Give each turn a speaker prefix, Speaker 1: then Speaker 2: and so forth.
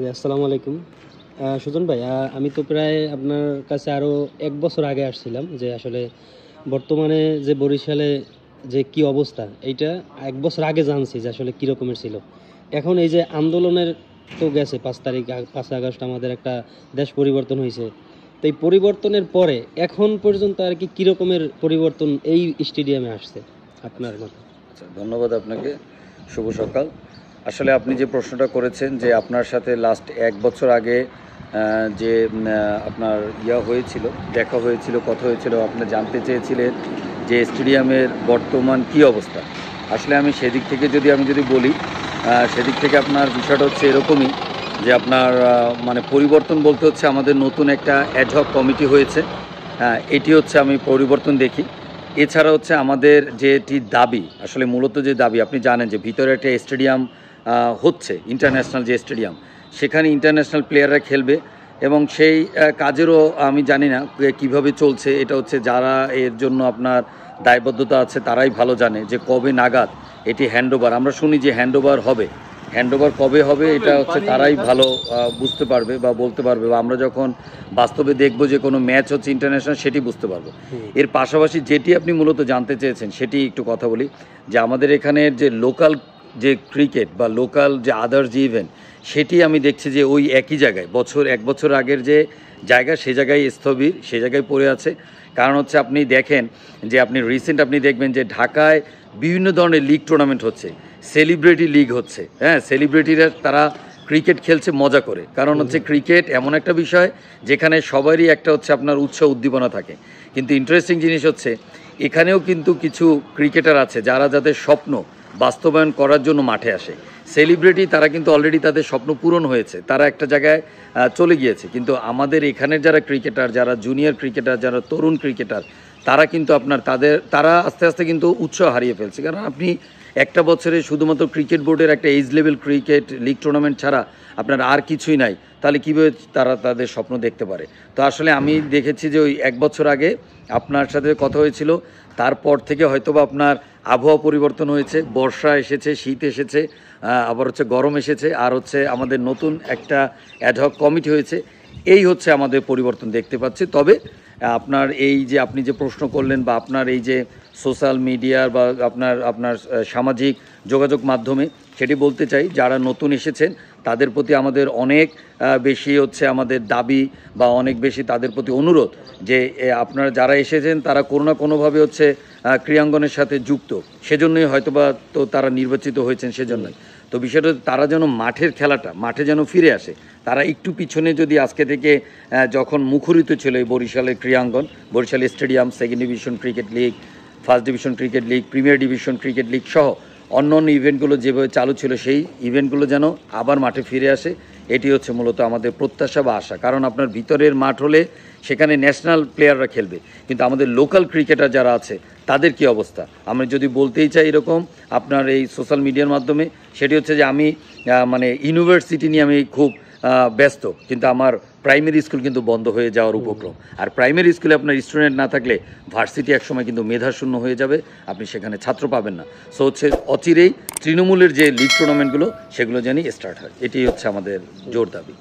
Speaker 1: জি, আসসালামু আলাইকুম। সুজন ভাই, আমি তো প্রায় আপনার কাছে আরো ১ বছর আগে আসছিলাম যে আসলে বর্তমানে যে বরিশালে যে কি অবস্থা এইটা ১ বছর আগে জানছি যে আসলে কি রকমের ছিল। এখন এই যে আন্দোলনের তো গেছে ৫ তারিখ ৫ই আগস্ট আমাদের একটা দেশ পরিবর্তন হইছে। তো এই পরিবর্তনের পরে এখন পর্যন্ত আরকি কি রকমের পরিবর্তন এই স্টেডিয়ামে আসছে আপনার মতে?
Speaker 2: আচ্ছা, ধন্যবাদ আপনাকে। শুভ সকাল। আসলে আপনি যে প্রশ্নটা করেছেন যে আপনার সাথে লাস্ট ১ বছর আগে যে আপনার হয়েছিল, দেখা হয়েছিল, কথা হয়েছিল, আপনি জানতে চেয়েছিলেন যে স্টেডিয়ামের বর্তমান কি অবস্থা। আসলে আমি সেদিক থেকে যদি বলি, সেদিক থেকে আপনার বিষয়টা হচ্ছে এরকমই যে আপনার মানে পরিবর্তন বলতে হচ্ছে আমাদের নতুন একটা অ্যাডহক কমিটি হয়েছে। এটি হচ্ছে আমি পরিবর্তন দেখি। এছাড়া হচ্ছে আমাদের যেটি দাবি, আসলে মূলত যে দাবি আপনি জানেন যে ভিতরে একটা স্টেডিয়াম হচ্ছে, ইন্টারন্যাশনাল যে স্টেডিয়াম, সেখানে ইন্টারন্যাশনাল প্লেয়াররা খেলবে এবং সেই কাজেরও আমি জানি না কীভাবে চলছে। এটা হচ্ছে যারা এর জন্য আপনার দায়বদ্ধতা আছে তারাই ভালো জানে যে কবে নাগাদ এটি হ্যান্ডওভার। আমরা শুনি যে হ্যান্ডওভার হবে, হ্যান্ডওভার কবে হবে এটা হচ্ছে তারাই ভালো বুঝতে পারবে বা বলতে পারবে, বা আমরা যখন বাস্তবে দেখব যে কোনো ম্যাচ হচ্ছে ইন্টারন্যাশনাল সেটি বুঝতে পারবো। এর পাশাপাশি যেটি আপনি মূলত জানতে চেয়েছেন সেটি একটু কথা বলি যে আমাদের এখানের যে লোকাল যে ক্রিকেট বা লোকাল যে আদার্স যে ইভেন্ট, সেটি আমি দেখছি যে ওই একই জায়গায় ১ বছর আগের যে জায়গা সে জায়গায় স্থবির, সে জায়গায় পড়ে আছে। কারণ হচ্ছে আপনি দেখেন যে আপনি রিসেন্ট আপনি দেখবেন যে ঢাকায় বিভিন্ন ধরনের লিগ টুর্নামেন্ট হচ্ছে, সেলিব্রিটি লিগ হচ্ছে। হ্যাঁ, সেলিব্রিটিরা তারা ক্রিকেট খেলছে মজা করে, কারণ হচ্ছে ক্রিকেট এমন একটা বিষয় যেখানে সবারই একটা হচ্ছে আপনার উৎসাহ উদ্দীপনা থাকে। কিন্তু ইন্টারেস্টিং জিনিস হচ্ছে এখানেও কিন্তু কিছু ক্রিকেটার আছে যারা যাদের স্বপ্ন বাস্তবায়ন করার জন্য মাঠে আসে। সেলিব্রিটি তারা কিন্তু অলরেডি তাদের স্বপ্ন পূরণ হয়েছে, তারা একটা জায়গায় চলে গিয়েছে। কিন্তু আমাদের এখানের যারা ক্রিকেটার, যারা জুনিয়র ক্রিকেটার, যারা তরুণ ক্রিকেটার, তারা কিন্তু আপনার তারা আস্তে আস্তে কিন্তু উৎসাহ হারিয়ে ফেলছে। কারণ আপনি একটা বছরে শুধুমাত্র ক্রিকেট বোর্ডের একটা age level cricket league tournament ছাড়া আপনার আর কিছুই নাই, তাহলে কীভাবে তারা তাদের স্বপ্ন দেখতে পারে? তো আসলে আমি দেখেছি যে ওই ১ বছর আগে আপনার সাথে কথা হয়েছিল, তারপর থেকে হয়তোবা আপনার আবহাওয়া পরিবর্তন হয়েছে, বর্ষা এসেছে, শীত এসেছে, আবার হচ্ছে গরম এসেছে, আর হচ্ছে আমাদের নতুন একটা অ্যাডহক কমিটি হয়েছে। এই হচ্ছে আমাদের পরিবর্তন দেখতে পাচ্ছি। তবে আপনার এই যে আপনি যে প্রশ্ন করলেন বা আপনার এই যে সোশ্যাল মিডিয়ার বা আপনার আপনার সামাজিক যোগাযোগ মাধ্যমে, সেটি বলতে চাই যারা নতুন এসেছেন তাদের প্রতি আমাদের অনেক বেশি হচ্ছে আমাদের দাবি বা অনেক বেশি তাদের প্রতি অনুরোধ যে আপনারা যারা এসেছেন তারা কোনো না কোনোভাবে হচ্ছে ক্রীড়াঙ্গনের সাথে যুক্ত, সেজন্যই হয়তোবা তো তারা নির্বাচিত হয়েছেন সেজন্যই। তো বিষয়টা তারা যেন মাঠের খেলাটা মাঠে যেন ফিরে আসে। তারা একটু পিছনে যদি আজকে থেকে যখন মুখরিত ছিল এই বরিশালের ক্রীড়াঙ্গন, Barishal stadium, second division cricket league, first division cricket league, premier division cricket league সহ অন্য অন্য ইভেন্টগুলো যেভাবে চালু ছিল সেই ইভেন্টগুলো যেন আবার মাঠে ফিরে আসে, এটি হচ্ছে মূলত আমাদের প্রত্যাশা বা আশা। কারণ আপনার ভিতরের মাঠ হলে সেখানে ন্যাশনাল প্লেয়াররা খেলবে, কিন্তু আমাদের লোকাল ক্রিকেটার যারা আছে তাদের কি অবস্থা আমি যদি বলতেই চাই এরকম আপনার এই সোশ্যাল মিডিয়ার মাধ্যমে, সেটি হচ্ছে যে আমি মানে ইউনিভার্সিটি নিয়ে আমি খুব ব্যস্ত, কিন্তু আমার প্রাইমারি স্কুল কিন্তু বন্ধ হয়ে যাওয়ার উপক্রম। আর প্রাইমারি স্কুলে আপনার স্টুডেন্ট না থাকলে ভার্সিটি একসময় কিন্তু মেধাশূন্য হয়ে যাবে, আপনি সেখানে ছাত্র পাবেন না। সো হচ্ছে অচিরেই তৃণমূলের যে লিগ টুর্নামেন্টগুলো সেগুলো যেন স্টার্ট হয়, এটি হচ্ছে আমাদের জোর দাবি।